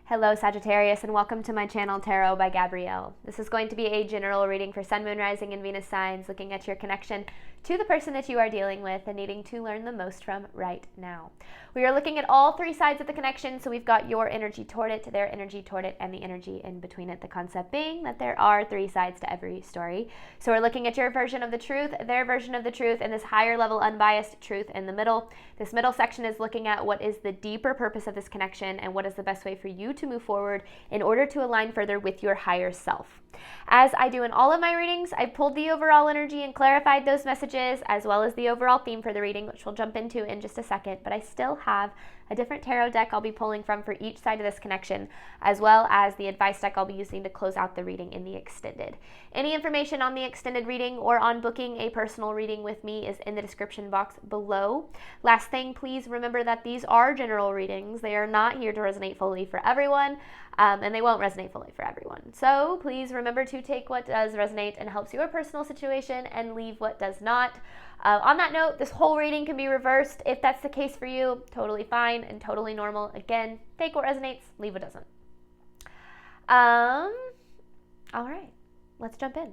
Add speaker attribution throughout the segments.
Speaker 1: Hello Sagittarius, and welcome to my channel Tarot by Gabrielle. This is going to be a general reading for Sun, Moon, Rising, and Venus signs, looking at your connection to the person that you are dealing with and needing to learn the most from right now. We are looking at all three sides of the connection, so we've got your energy toward it, their energy toward it, and the energy in between it. The concept being that there are three sides to every story. So we're looking at your version of the truth, their version of the truth, and this higher level unbiased truth in the middle. This middle section is looking at what is the deeper purpose of this connection and what is the best way for you to move forward in order to align further with your higher self. As I do in all of my readings, I pulled the overall energy and clarified those messages, as well as the overall theme for the reading, which we'll jump into in just a second, but I still have a different tarot deck I'll be pulling from for each side of this connection, as well as the advice deck I'll be using to close out the reading in the extended. Any information on the extended reading or on booking a personal reading with me is in the description box below. Last thing, please remember that these are general readings. They are not here to resonate fully for everyone, and they won't resonate fully for everyone. So please remember to take what does resonate and helps your personal situation and leave what does not. On that note, this whole reading can be reversed. If that's the case for you, totally fine and totally normal. Again, take what resonates, leave what doesn't. All right, let's jump in.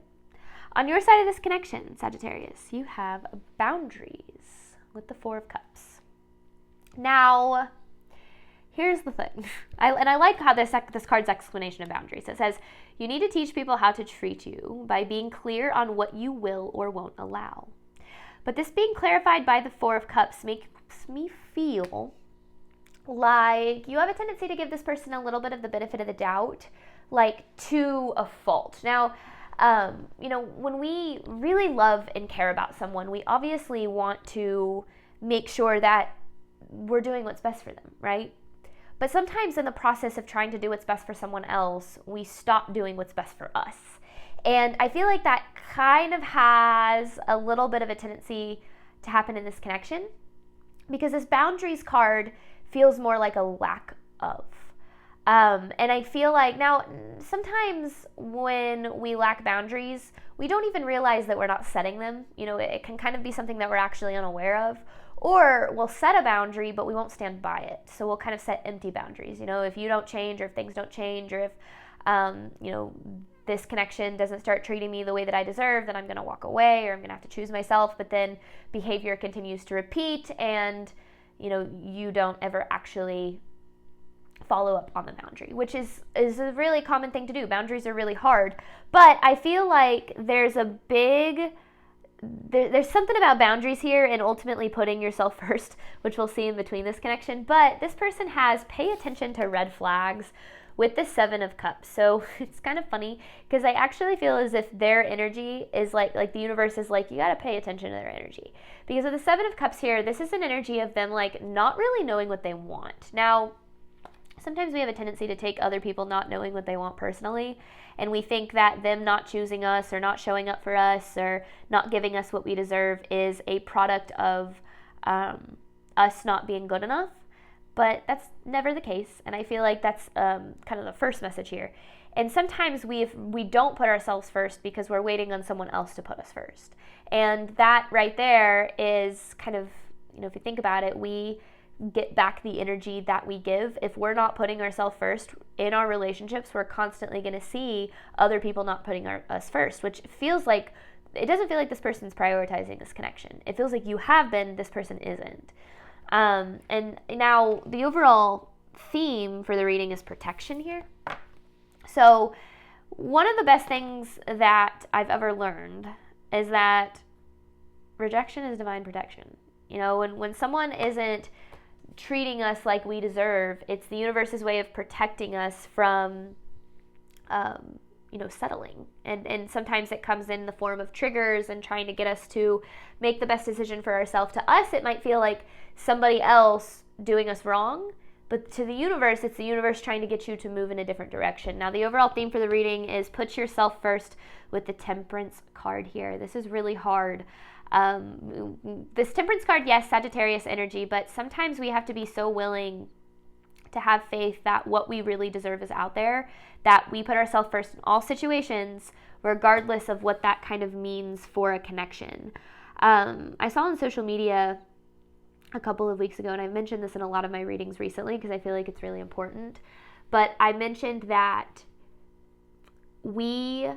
Speaker 1: On your side of this connection, Sagittarius, you have boundaries with the Four of Cups. Now, here's the thing. I like how this card's explanation of boundaries. It says, you need to teach people how to treat you by being clear on what you will or won't allow. But this being clarified by the Four of Cups makes me feel like you have a tendency to give this person a little bit of the benefit of the doubt, like to a fault. Now, when we really love and care about someone, we obviously want to make sure that we're doing what's best for them, right? But sometimes in the process of trying to do what's best for someone else, we stop doing what's best for us. And I feel like that kind of has a little bit of a tendency to happen in this connection, because this boundaries card feels more like a lack of. And I feel like now sometimes when we lack boundaries, we don't even realize that we're not setting them. It can kind of be something that we're actually unaware of. Or we'll set a boundary, but we won't stand by it. So we'll kind of set empty boundaries. If you don't change, or if things don't change, or if, this connection doesn't start treating me the way that I deserve, then I'm going to walk away, or I'm going to have to choose myself. But then behavior continues to repeat, and, you don't ever actually follow up on the boundary, which is a really common thing to do. Boundaries are really hard. But I feel like there's something about boundaries here and ultimately putting yourself first, which we'll see in between this connection. But this person has pay attention to red flags with the Seven of Cups. So it's kind of funny because I actually feel as if their energy is like the universe is like, you got to pay attention to their energy. Because with the Seven of Cups here, this is an energy of them like not really knowing what they want. Now, sometimes we have a tendency to take other people not knowing what they want personally, and we think that them not choosing us or not showing up for us or not giving us what we deserve is a product of us not being good enough. But that's never the case, and I feel like that's kind of the first message here. And sometimes we don't put ourselves first because we're waiting on someone else to put us first. And that right there is kind of, if you think about it, we get back the energy that we give. If we're not putting ourselves first in our relationships, we're constantly going to see other people not putting us first, which feels like, it doesn't feel like this person's prioritizing this connection. It feels like you have been, this person isn't. And now the overall theme for the reading is protection here. So one of the best things that I've ever learned is that rejection is divine protection. When someone isn't treating us like we deserve, it's the universe's way of protecting us from, settling. And sometimes it comes in the form of triggers and trying to get us to make the best decision for ourselves. To us, it might feel like somebody else doing us wrong, but to the universe, it's the universe trying to get you to move in a different direction. Now, the overall theme for the reading is put yourself first with the Temperance card here. This is really hard. This Temperance card, yes, Sagittarius energy, but sometimes we have to be so willing to have faith that what we really deserve is out there, that we put ourselves first in all situations, regardless of what that kind of means for a connection. I saw on social media a couple of weeks ago, and I've mentioned this in a lot of my readings recently because I feel like it's really important, But I mentioned that we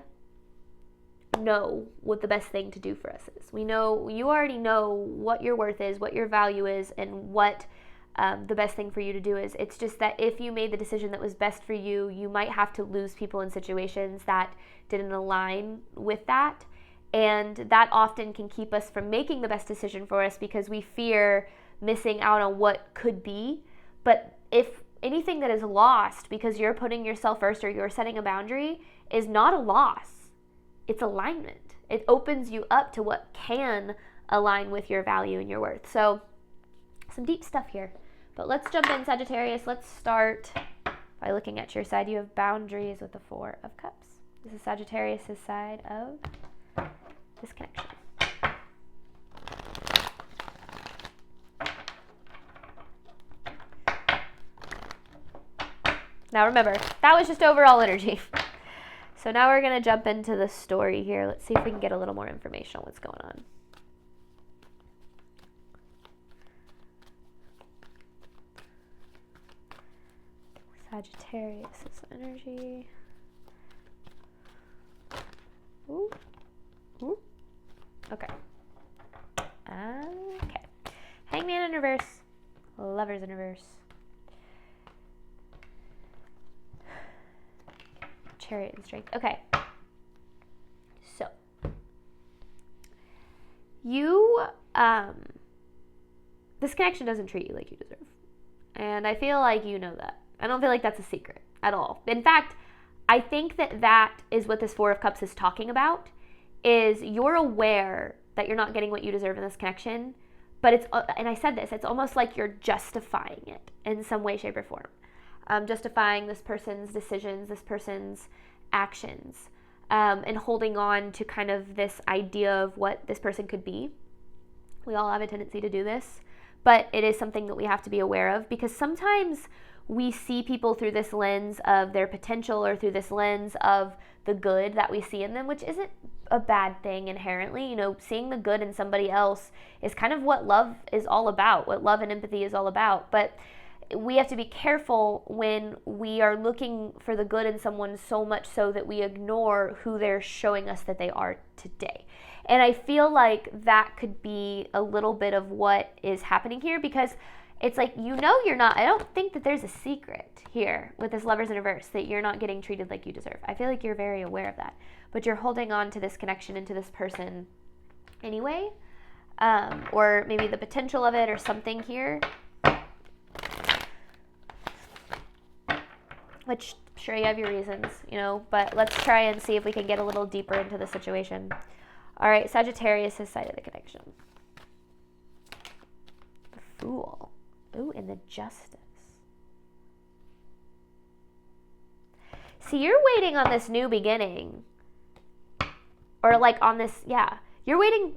Speaker 1: know what the best thing to do for us is. We know, you already know what your worth is, what your value is, and what the best thing for you to do is. It's just that if you made the decision that was best for you, you might have to lose people in situations that didn't align with that. And that often can keep us from making the best decision for us because we fear missing out on what could be. But if anything that is lost because you're putting yourself first or you're setting a boundary is not a loss, it's alignment. It opens you up to what can align with your value and your worth. So some deep stuff here. But let's jump in, Sagittarius. Let's start by looking at your side. You have boundaries with the Four of Cups. This is Sagittarius' side of this connection. Now remember, that was just overall energy. So now we're going to jump into the story here. Let's see if we can get a little more information on what's going on. Sagittarius' energy. Ooh. Ooh. Okay. Okay. Hangman in reverse. Lovers in reverse. Chariot and Strength. Okay. So. You, this connection doesn't treat you like you deserve. And I feel like you know that. I don't feel like that's a secret at all. In fact, I think that that is what this Four of Cups is talking about, is you're aware that you're not getting what you deserve in this connection, but it's, and I said this, it's almost like you're justifying it in some way, shape, or form. Justifying this person's decisions, this person's actions, and holding on to kind of this idea of what this person could be. We all have a tendency to do this, but it is something that we have to be aware of because sometimes we see people through this lens of their potential or through this lens of the good that we see in them, which isn't a bad thing inherently. You know, seeing the good in somebody else is kind of what love is all about, what love and empathy is all about. But we have to be careful when we are looking for the good in someone so much so that we ignore who they're showing us that they are today. And I feel like that could be a little bit of what is happening here because it's like, you know, you're not, I don't think that there's a secret here with this Lovers in reverse that you're not getting treated like you deserve. I feel like you're very aware of that, but you're holding on to this connection and to this person anyway, or maybe the potential of it or something here, which I'm sure you have your reasons, you know, but let's try and see if we can get a little deeper into the situation. All right, Sagittarius' side of the connection. The Fool. Ooh, and the Justice. See, you're waiting on this new beginning. Or like on this, yeah. You're waiting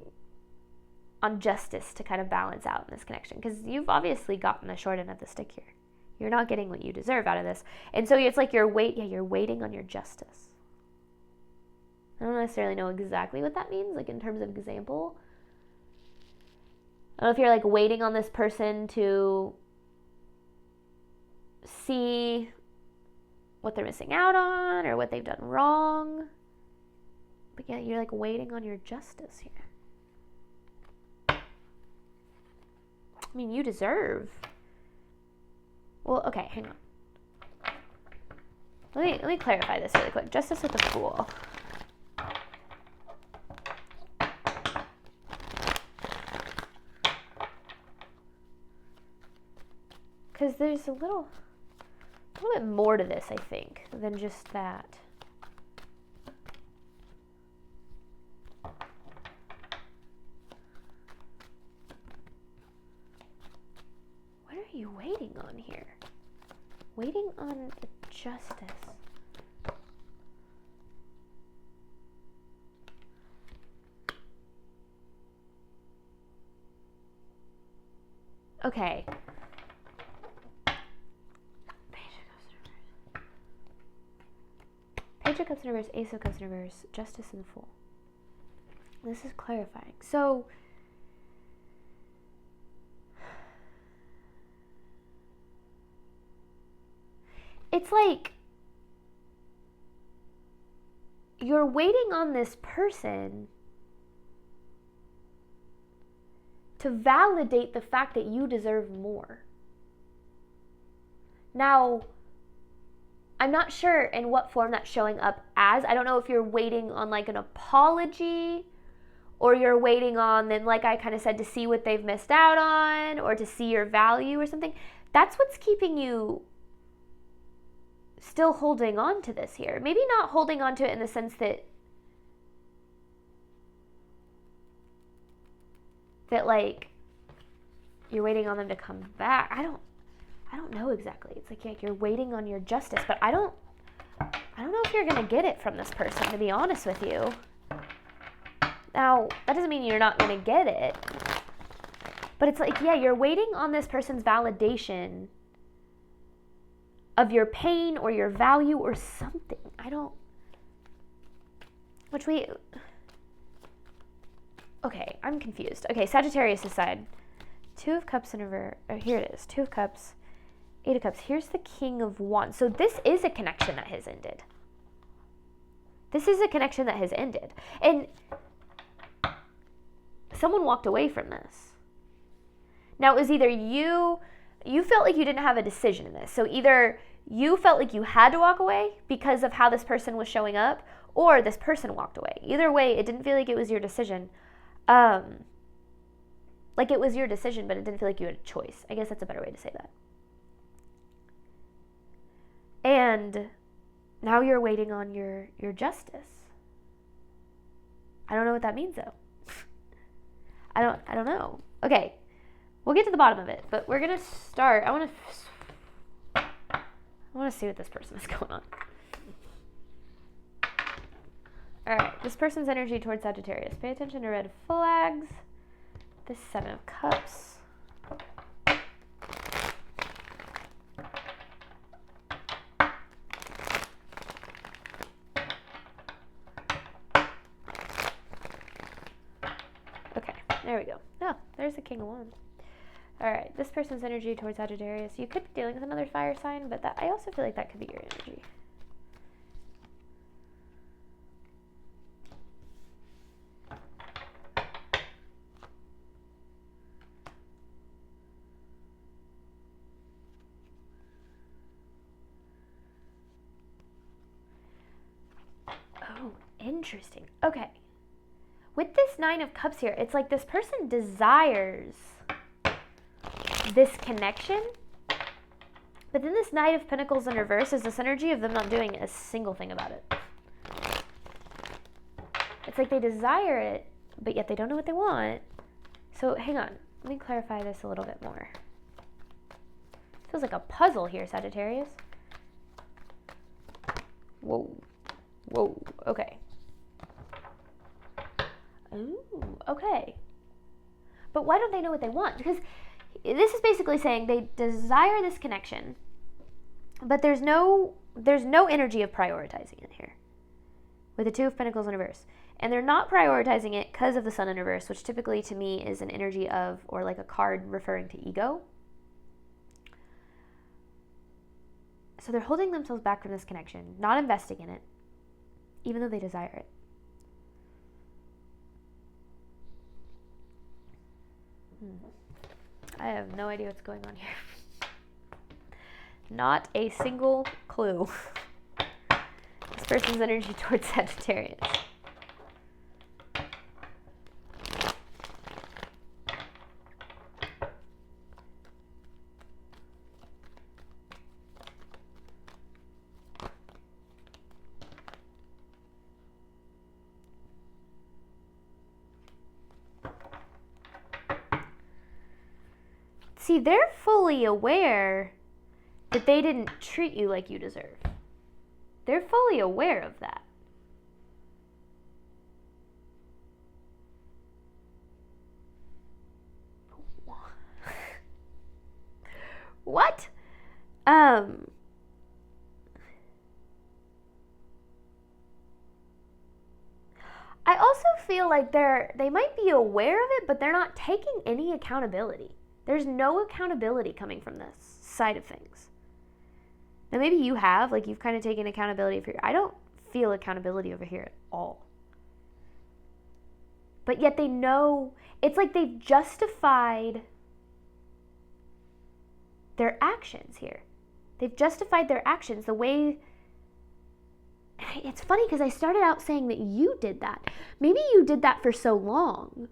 Speaker 1: on justice to kind of balance out in this connection. Because you've obviously gotten the short end of the stick here. You're not getting what you deserve out of this. And so it's like you're waiting on your justice. I don't necessarily know exactly what that means, like in terms of example. I don't know if you're like waiting on this person to see what they're missing out on or what they've done wrong. But yeah, you're like waiting on your justice here. I mean, you deserve. Well, okay, hang on. Let me clarify this really quick. Justice with the Fool. Because there's a little bit more to this, I think, than just that. What are you waiting on here? Waiting on the justice. Okay. Page of Cups in reverse, Ace of Cups in reverse, Justice and the Fool. This is clarifying. So, it it's like you're waiting on this person to validate the fact that you deserve more. Now, I'm not sure in what form that's showing up as. I don't know if you're waiting on like an apology, or you're waiting on them, like I kind of said, to see what they've missed out on, or to see your value or something. That's what's keeping you still holding on to this here. Maybe not holding on to it in the sense that like you're waiting on them to come back. I don't know exactly. It's like, yeah, you're waiting on your justice, but I don't know if you're going to get it from this person, to be honest with you. Now, that doesn't mean you're not going to get it, but it's like, yeah, you're waiting on this person's validation of your pain or your value or something. Okay, I'm confused. Okay, Sagittarius side. 2 of Cups in reverse. Oh, here it is. 2 of Cups, 8 of Cups. Here's the King of Wands. So this is a connection that has ended. And someone walked away from this. Now, it was either you felt like you didn't have a decision in this. So either you felt like you had to walk away because of how this person was showing up, or this person walked away. Either way, it didn't feel like it was your decision. Like it was your decision, but it didn't feel like you had a choice. I guess that's a better way to say that. And now you're waiting on your justice. I don't know what that means, though. I don't know. Okay, we'll get to the bottom of it, but we're gonna start. I want to see what this person is going on. All right, this person's energy towards Sagittarius. Pay attention to red flags. This 7 of Cups. Okay, there we go. Oh, there's the King of Wands. All right, this person's energy towards Sagittarius. You could be dealing with another fire sign, but I also feel like that could be your energy. Interesting. Okay. With this 9 of Cups here, it's like this person desires this connection, but then this Knight of Pentacles in reverse is this energy of them not doing a single thing about it. It's like they desire it, but yet they don't know what they want. So hang on. Let me clarify this a little bit more. Feels like a puzzle here, Sagittarius. Whoa. Whoa. Okay. Ooh, okay. But why don't they know what they want? Because this is basically saying they desire this connection, but there's no energy of prioritizing it here with the 2 of Pentacles in reverse. And they're not prioritizing it because of the Sun in reverse, which typically to me is an energy of, or like a card referring to ego. So they're holding themselves back from this connection, not investing in it, even though they desire it. I have no idea what's going on here. Not a single clue. This person's energy towards Sagittarius. See, they're fully aware that they didn't treat you like you deserve. They're fully aware of that. What? I also feel like they might be aware of it, but they're not taking any accountability. There's no accountability coming from this side of things. Now, maybe you have, like, you've kind of taken accountability for I don't feel accountability over here at all. But yet they know, it's like they've justified their actions here. They've justified their actions the way, it's funny because I started out saying that you did that. Maybe you did that for so long.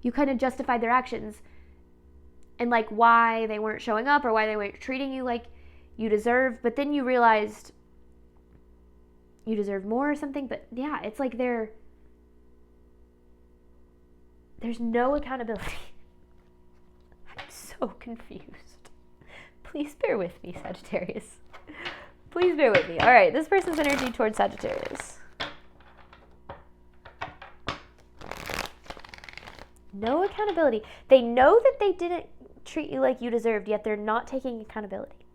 Speaker 1: You kind of justified their actions and like why they weren't showing up or why they weren't treating you like you deserved. But then you realized you deserve more or something. But yeah, it's like there's no accountability. I'm so confused. Please bear with me, Sagittarius. Please bear with me. All right, this person's energy towards Sagittarius. No accountability. They know that they didn't treat you like you deserved, yet they're not taking accountability.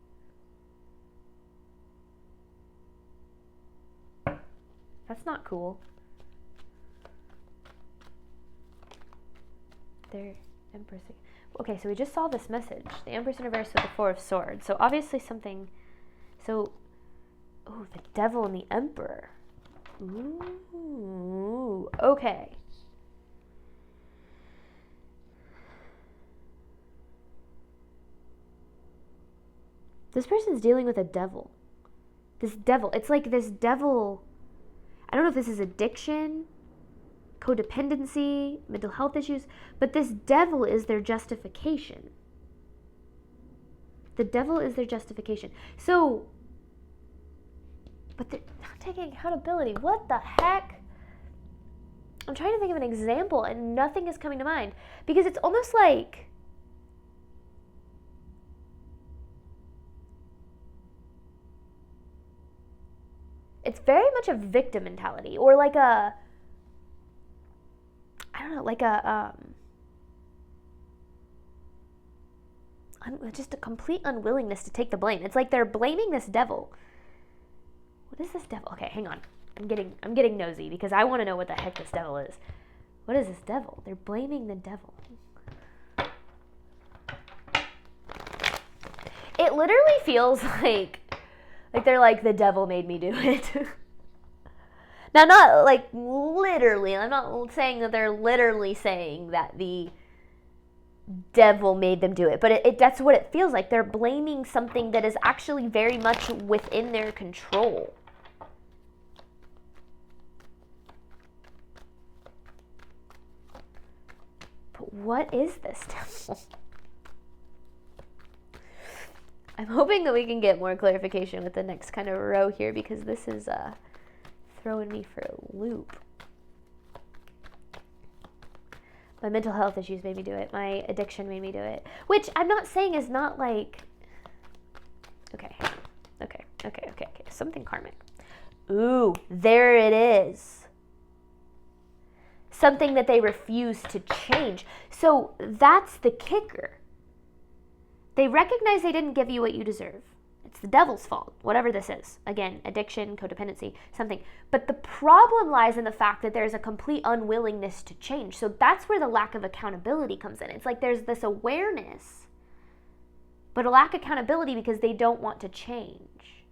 Speaker 1: That's not cool. They're Empress. Okay, so we just saw this message. The Empress in reverse with the Four of Swords. So obviously something. So, oh, the Devil and the Emperor. Ooh, okay. This person's dealing with a devil. This devil. It's like this devil. I don't know if this is addiction, codependency, mental health issues, but this devil is their justification. The devil is their justification. So, but they're not taking accountability. What the heck? I'm trying to think of an example and nothing is coming to mind because it's almost like it's very much a victim mentality or like a, I don't know, like a, just a complete unwillingness to take the blame. It's like they're blaming this devil. What is this devil? Okay, hang on. I'm getting nosy because I want to know what the heck this devil is. What is this devil? They're blaming the devil. It literally feels like they're like, the devil made me do it. Now, not like literally. I'm not saying that they're literally saying that the devil made them do it. But that's what it feels like. They're blaming something that is actually very much within their control. But what is this devil? I'm hoping that we can get more clarification with the next kind of row here because this is throwing me for a loop. My mental health issues made me do it. My addiction made me do it. Which I'm not saying is not like... Okay. Something karmic. Ooh, there it is. Something that they refuse to change. So that's the kicker. They recognize they didn't give you what you deserve. It's the devil's fault, whatever this is. Again, addiction, codependency, something. But the problem lies in the fact that there's a complete unwillingness to change. So that's where the lack of accountability comes in. It's like there's this awareness, but a lack of accountability because they don't want to change.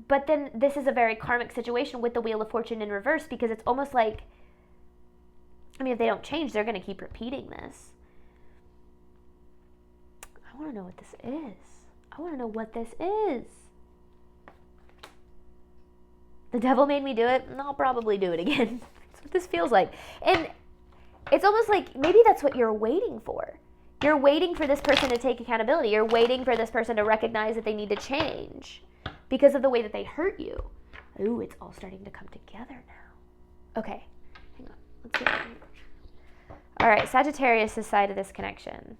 Speaker 1: But then this is a very karmic situation with the Wheel of Fortune in reverse because it's almost like, I mean, if they don't change, they're going to keep repeating this. I want to know what this is. The devil made me do it, and I'll probably do it again. That's what this feels like. And it's almost like maybe that's what you're waiting for. You're waiting for this person to take accountability. You're waiting for this person to recognize that they need to change because of the way that they hurt you. Ooh, it's all starting to come together now. Okay, hang on. Let's get it. All right, Sagittarius' side of this connection.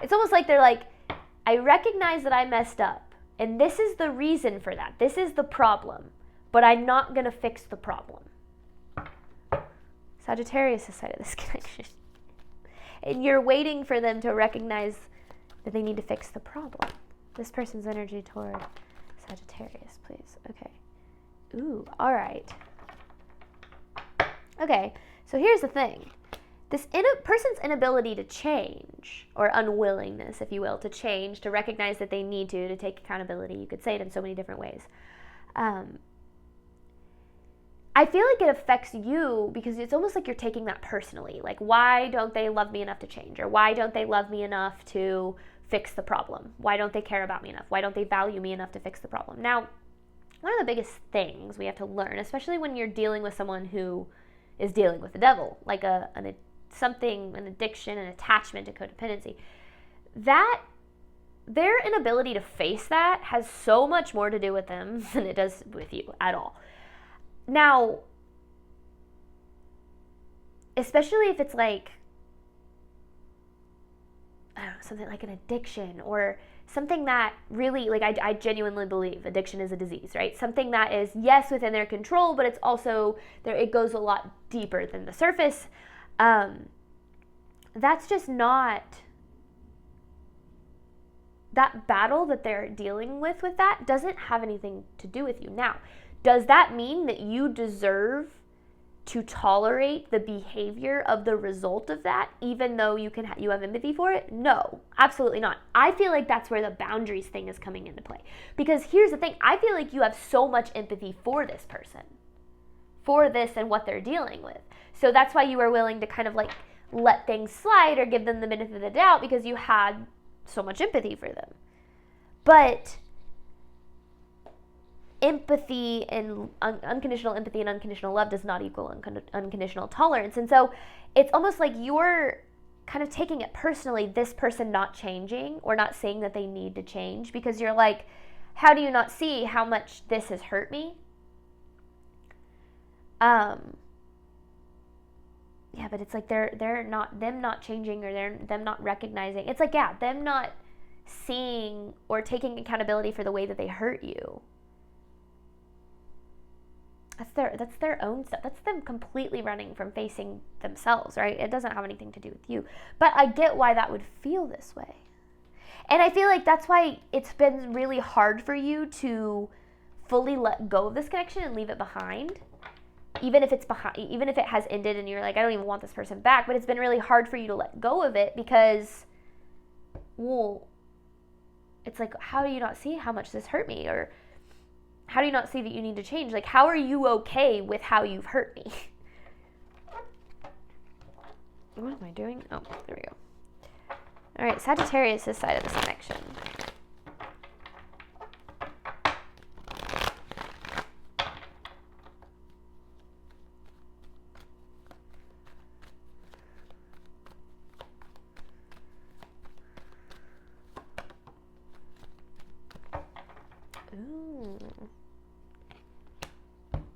Speaker 1: It's almost like they're like, I recognize that I messed up, and this is the reason for that. This is the problem, but I'm not going to fix the problem. Sagittarius' side of this connection. And you're waiting for them to recognize that they need to fix the problem. This person's energy toward Sagittarius, please. Okay. Ooh, all right. Okay, so here's the thing. This person's inability to change, or unwillingness, if you will, to change, to recognize that they need to take accountability. You could say it in so many different ways. I feel like it affects you because it's almost like you're taking that personally. Like, why don't they love me enough to change? Or why don't they love me enough to fix the problem? Why don't they care about me enough? Why don't they value me enough to fix the problem? Now, one of the biggest things we have to learn, especially when you're dealing with someone who is dealing with the devil, like an addiction, an attachment, a codependency, that their inability to face that has so much more to do with them than it does with you at all. Now, especially if it's like, I don't know, something like an addiction or something that really, like, I genuinely believe addiction is a disease, right? Something that is, yes, within their control, but it's also, it goes a lot deeper than the surface. That's just not, that battle that they're dealing with that doesn't have anything to do with you. Now, does that mean that you deserve to tolerate the behavior of the result of that, even though you have empathy for it? No, absolutely not. I feel like that's where the boundaries thing is coming into play. Because here's the thing, I feel like you have so much empathy for this person, for this and what they're dealing with. So that's why you are willing to kind of like let things slide or give them the benefit of the doubt, because you had so much empathy for them. But empathy and unconditional empathy and unconditional love does not equal unconditional tolerance. And so it's almost like you're kind of taking it personally, this person not changing or not saying that they need to change, because you're like, how do you not see how much this has hurt me? Yeah, but it's like they're not, them not changing, or them not recognizing. It's like, yeah, them not seeing or taking accountability for the way that they hurt you. That's their own stuff. That's them completely running from facing themselves, right? It doesn't have anything to do with you. But I get why that would feel this way. And I feel like that's why it's been really hard for you to fully let go of this connection and leave it behind. Even if it has ended and you're like, I don't even want this person back, but it's been really hard for you to let go of it because, well, it's like, how do you not see how much this hurt me? Or how do you not see that you need to change? Like, how are you okay with how you've hurt me? What am I doing? Oh, there we go. All right, Sagittarius, this side of this connection. Ooh.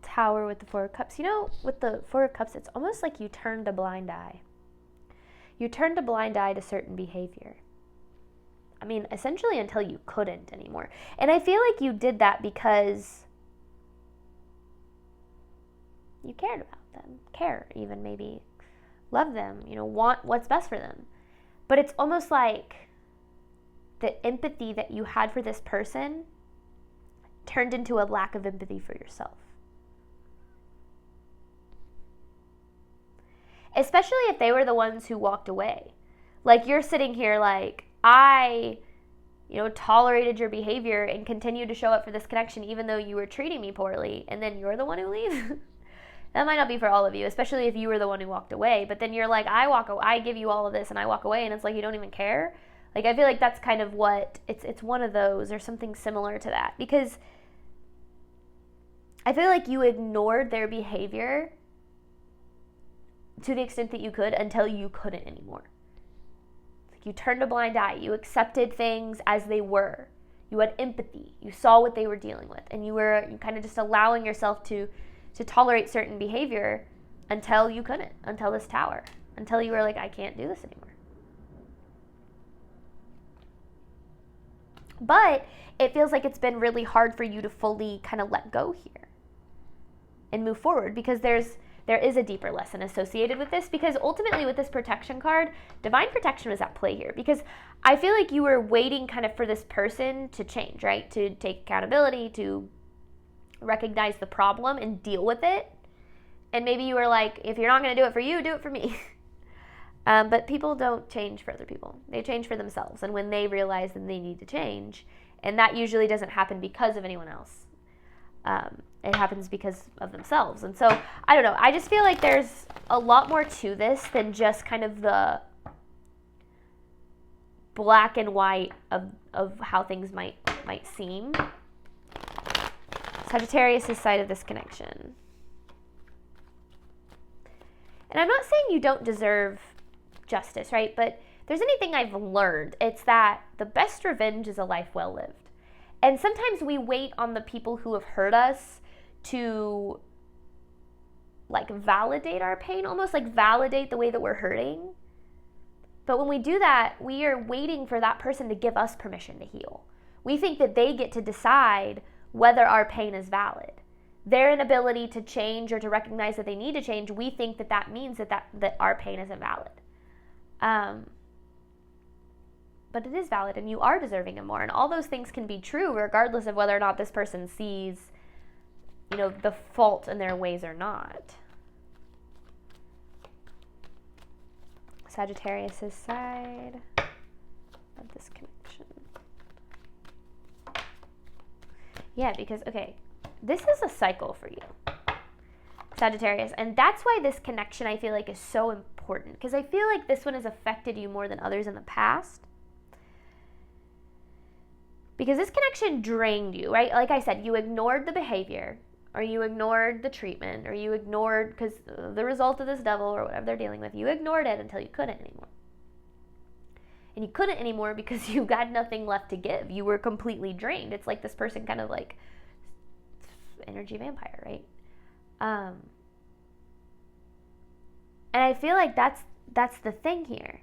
Speaker 1: Tower with the Four of Cups. You know, with the Four of Cups, it's almost like you turned a blind eye. You turned a blind eye to certain behavior. I mean, essentially until you couldn't anymore. And I feel like you did that because you cared about them. Care, even maybe. Love them, want what's best for them. But it's almost like the empathy that you had for this person turned into a lack of empathy for yourself. Especially if they were the ones who walked away. Like, you're sitting here like, I, tolerated your behavior and continued to show up for this connection even though you were treating me poorly, and then you're the one who leaves? That might not be for all of you, especially if you were the one who walked away. But then you're like, I give you all of this and I walk away, and it's like you don't even care. Like, I feel like that's kind of what, it's one of those or something similar to that. Because I feel like you ignored their behavior to the extent that you could until you couldn't anymore. Like, you turned a blind eye. You accepted things as they were. You had empathy. You saw what they were dealing with. And you kind of just allowing yourself to tolerate certain behavior until you couldn't, until this tower. Until you were like, I can't do this anymore. But it feels like it's been really hard for you to fully kind of let go here and move forward, because there's there is a deeper lesson associated with this, because ultimately with this protection card, divine protection was at play here, because I feel like you were waiting kind of for this person to change, right? To take accountability, to recognize the problem and deal with it. And maybe you were like, if you're not going to do it for you, do it for me. But people don't change for other people. They change for themselves. And when they realize that they need to change, and that usually doesn't happen because of anyone else. It happens because of themselves. And so, I don't know. I just feel like there's a lot more to this than just kind of the black and white of how things might seem. Sagittarius' side of this connection. And I'm not saying you don't deserve justice, right? But if there's anything I've learned, it's that the best revenge is a life well lived. And sometimes we wait on the people who have hurt us to like validate our pain, almost like validate the way that we're hurting. But when we do that, we are waiting for that person to give us permission to heal. We think that they get to decide whether our pain is valid. Their inability to change or to recognize that they need to change, we think that that means that our pain isn't valid. But it is valid, and you are deserving of more. And all those things can be true regardless of whether or not this person sees, the fault in their ways or not. Sagittarius' side of this connection. Yeah, because, okay, this is a cycle for you, Sagittarius. And that's why this connection, I feel like, is so important. Because I feel like this one has affected you more than others in the past. Because this connection drained you, right? Like I said, you ignored the behavior, or you ignored the treatment, or you ignored, because the result of this devil or whatever they're dealing with, you ignored it until you couldn't anymore. And you couldn't anymore because you got nothing left to give. You were completely drained. It's like this person kind of like energy vampire, right? And I feel like that's the thing here.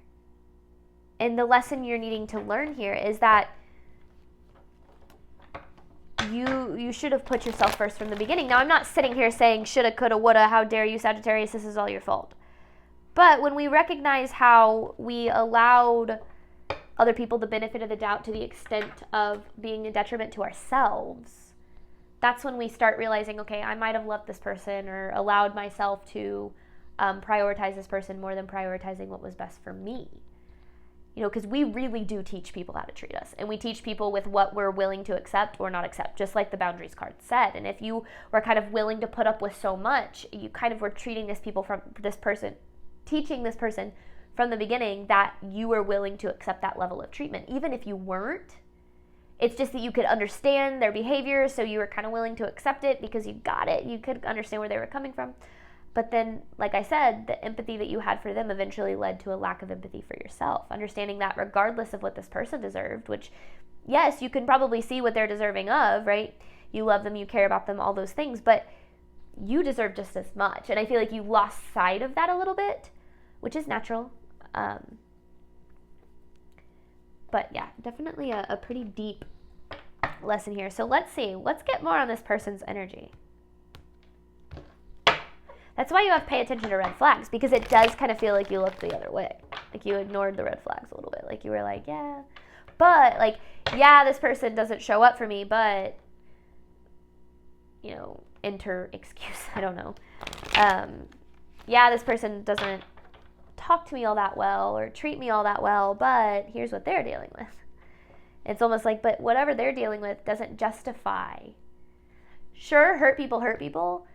Speaker 1: And the lesson you're needing to learn here is that you should have put yourself first from the beginning. Now, I'm not sitting here saying shoulda, coulda, woulda, how dare you, Sagittarius, this is all your fault. But when we recognize how we allowed other people the benefit of the doubt to the extent of being a detriment to ourselves, that's when we start realizing, okay, I might have loved this person or allowed myself to prioritize this person more than prioritizing what was best for me. Because we really do teach people how to treat us. And we teach people with what we're willing to accept or not accept, just like the boundaries card said. And if you were kind of willing to put up with so much, you kind of were teaching this person from the beginning that you were willing to accept that level of treatment. Even if you weren't, it's just that you could understand their behavior, so you were kind of willing to accept it because you got it. You could understand where they were coming from. But then, like I said, the empathy that you had for them eventually led to a lack of empathy for yourself. Understanding that regardless of what this person deserved, which, yes, you can probably see what they're deserving of, right? You love them, you care about them, all those things, but you deserve just as much. And I feel like you lost sight of that a little bit, which is natural. But yeah, definitely a pretty deep lesson here. So let's see. Let's get more on this person's energy. That's why you have to pay attention to red flags, because it does kind of feel like you looked the other way. Like you ignored the red flags a little bit. Like you were like, yeah. But like, yeah, this person doesn't show up for me, but, enter excuse. I don't know. Yeah, this person doesn't talk to me all that well or treat me all that well, but here's what they're dealing with. It's almost like, but whatever they're dealing with doesn't justify. Sure, hurt people,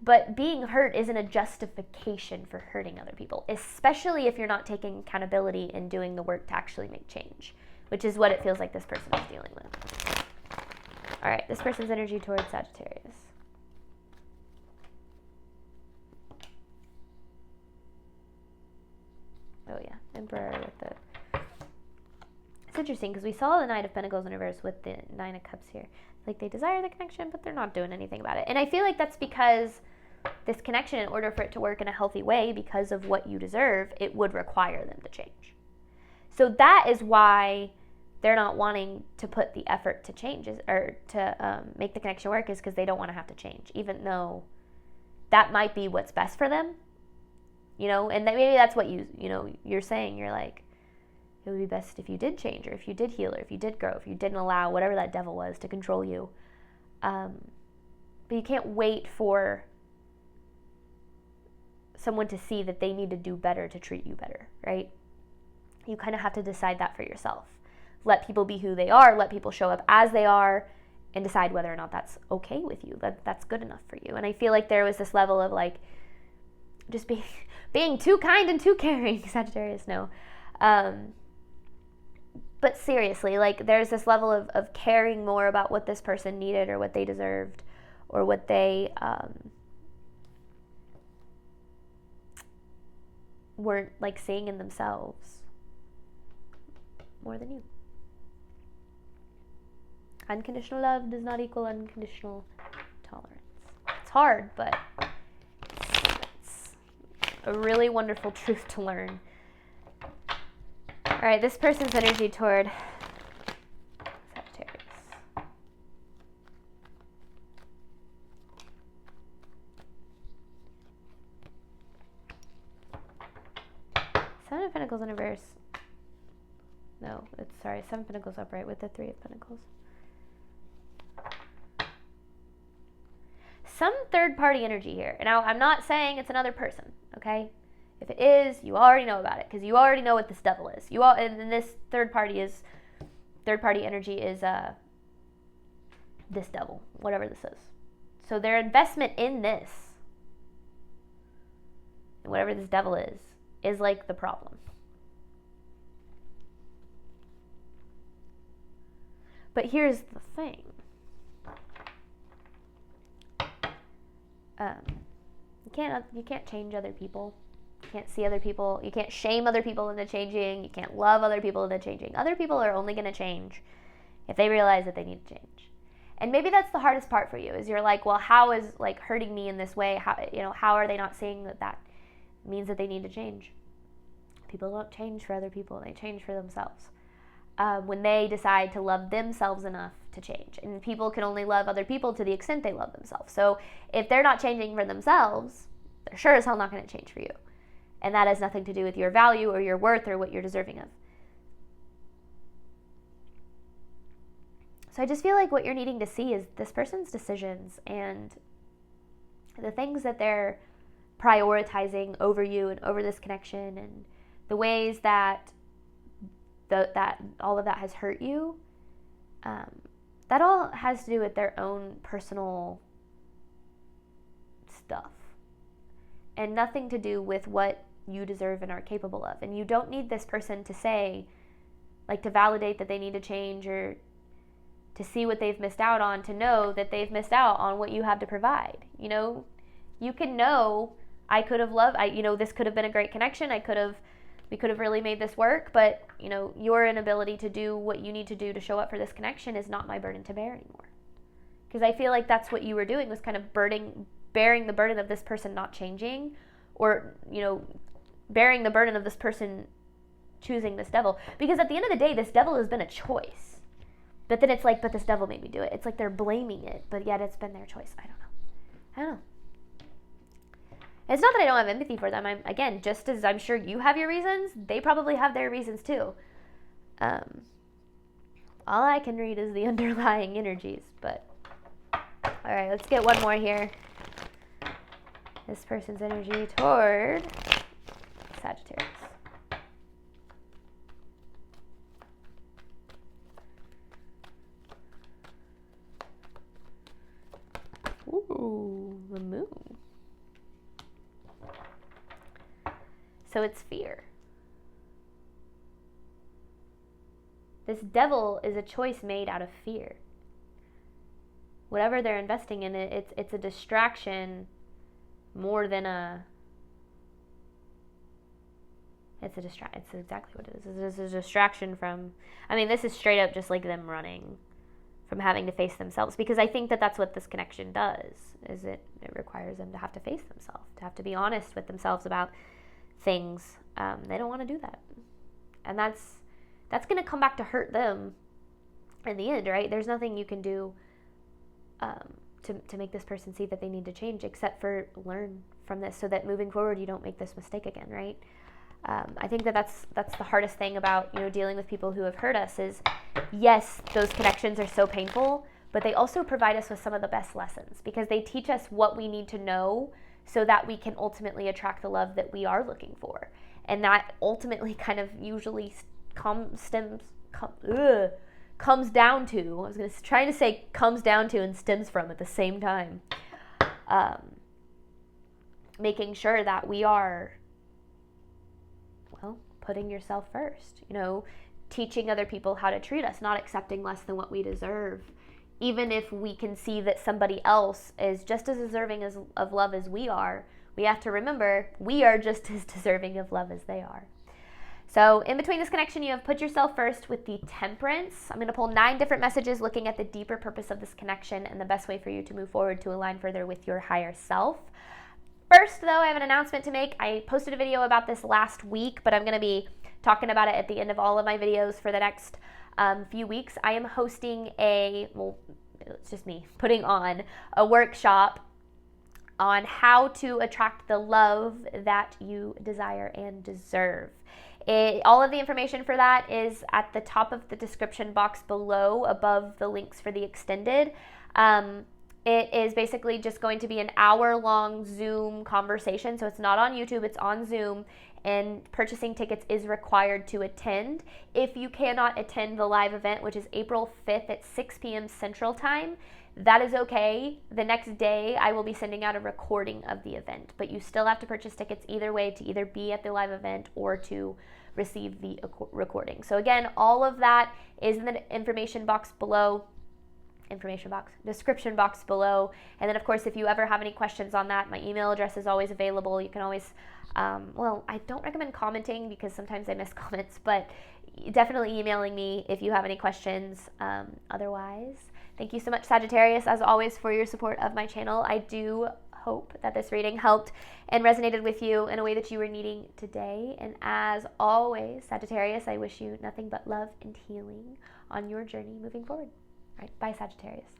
Speaker 1: but being hurt isn't a justification for hurting other people, especially if you're not taking accountability and doing the work to actually make change, which is what it feels like this person is dealing with. All right, this person's energy towards Sagittarius. Oh yeah, Emperor with the... It's interesting because we saw the Knight of Pentacles in reverse with the Nine of Cups here. Like they desire the connection, but they're not doing anything about it. And I feel like that's because this connection, in order for it to work in a healthy way, because of what you deserve, it would require them to change. So that is why they're not wanting to put the effort to change or to make the connection work, is because they don't want to have to change, even though that might be what's best for them, and maybe that's what you're saying. You're like, it would be best if you did change, or if you did heal, or if you did grow, if you didn't allow whatever that devil was to control you. But you can't wait for someone to see that they need to do better to treat you better, right? You kind of have to decide that for yourself. Let people be who they are, let people show up as they are, and decide whether or not that's okay with you, that's good enough for you. And I feel like there was this level of like, just being too kind and too caring, Sagittarius, no. But seriously, like there's this level of caring more about what this person needed or what they deserved or what they weren't like seeing in themselves more than you. Unconditional love does not equal unconditional tolerance. It's hard, but it's a really wonderful truth to learn. All right, this person's energy toward Sagittarius. Seven of Pentacles in reverse. No, Seven of Pentacles upright with the Three of Pentacles. Some third-party energy here. Now, I'm not saying it's another person, okay? If it is, you already know about it, because you already know what this devil is. And this third-party energy is this devil, whatever this is. So their investment in this, and whatever this devil is like the problem. But here's the thing. You can't change other people. You can't see other people. You can't shame other people into changing. You can't love other people into changing. Other people are only going to change if they realize that they need to change. And maybe that's the hardest part for you, is you're like, well, how is like hurting me in this way? How are they not seeing that means that they need to change? People don't change for other people. They change for themselves. When they decide to love themselves enough to change. And people can only love other people to the extent they love themselves. So if they're not changing for themselves, they're sure as hell not going to change for you. And that has nothing to do with your value or your worth or what you're deserving of. So I just feel like what you're needing to see is this person's decisions and the things that they're prioritizing over you and over this connection, and the ways that that all of that has hurt you. That all has to do with their own personal stuff and nothing to do with what you deserve and are capable of. And you don't need this person to say, like, to validate that they need to change or to see what they've missed out on, to know that they've missed out on what you have to provide. You can know, this could have been a great connection. We could have really made this work, but, your inability to do what you need to do to show up for this connection is not my burden to bear anymore. Because I feel like that's what you were doing, was kind of bearing the burden of this person not changing, or, bearing the burden of this person choosing this devil. Because at the end of the day, this devil has been a choice. But then it's like, but this devil made me do it. It's like they're blaming it, but yet it's been their choice. I don't know. It's not that I don't have empathy for them. Again, just as I'm sure you have your reasons, they probably have their reasons too. All I can read is the underlying energies, but all right, let's get one more here. This person's energy toward Sagittarius. Ooh, the moon. So it's fear. This devil is a choice made out of fear. Whatever they're investing in, it's a distraction more than it's exactly what it is. It's a distraction from, this is straight up just like them running from having to face themselves, because I think that that's what this connection does, is it requires them to have to face themselves, to have to be honest with themselves about things. They don't want to do that, and that's going to come back to hurt them in the end, right? There's nothing you can do to make this person see that they need to change, except for learn from this so that moving forward you don't make this mistake again, right? I think that's the hardest thing about, you know, dealing with people who have hurt us is, yes, those connections are so painful, but they also provide us with some of the best lessons because they teach us what we need to know so that we can ultimately attract the love that we are looking for. And that ultimately kind of usually comes down to, I was going to try to say comes down to and stems from at the same time, making sure that we are, well, putting yourself first, you know, teaching other people how to treat us, not accepting less than what we deserve. Even if we can see that somebody else is just as deserving of love as we are, we have to remember we are just as deserving of love as they are. So in between this connection, you have put yourself first with the Temperance. I'm going to pull 9 different messages looking at the deeper purpose of this connection and the best way for you to move forward to align further with your higher self. First, though, I have an announcement to make. I posted a video about this last week, but I'm going to be talking about it at the end of all of my videos for the next few weeks. I am hosting it's just me putting on a workshop on how to attract the love that you desire and deserve. All of the information for that is at the top of the description box below, above the links for the extended. It is basically just going to be an hour-long Zoom conversation, so it's not on YouTube, it's on Zoom, and purchasing tickets is required to attend. If you cannot attend the live event, which is April 5th at 6 p.m. Central Time, that is okay. The next day, I will be sending out a recording of the event, but you still have to purchase tickets either way to either be at the live event or to receive the recording. So again, all of that is in the description box below. And then, of course, if you ever have any questions on that, my email address is always available. You can always, I don't recommend commenting because sometimes I miss comments, but definitely emailing me if you have any questions. Otherwise, thank you so much, Sagittarius, as always, for your support of my channel. I do hope that this reading helped and resonated with you in a way that you were needing today. And as always, Sagittarius, I wish you nothing but love and healing on your journey moving forward. All right, bye, Sagittarius.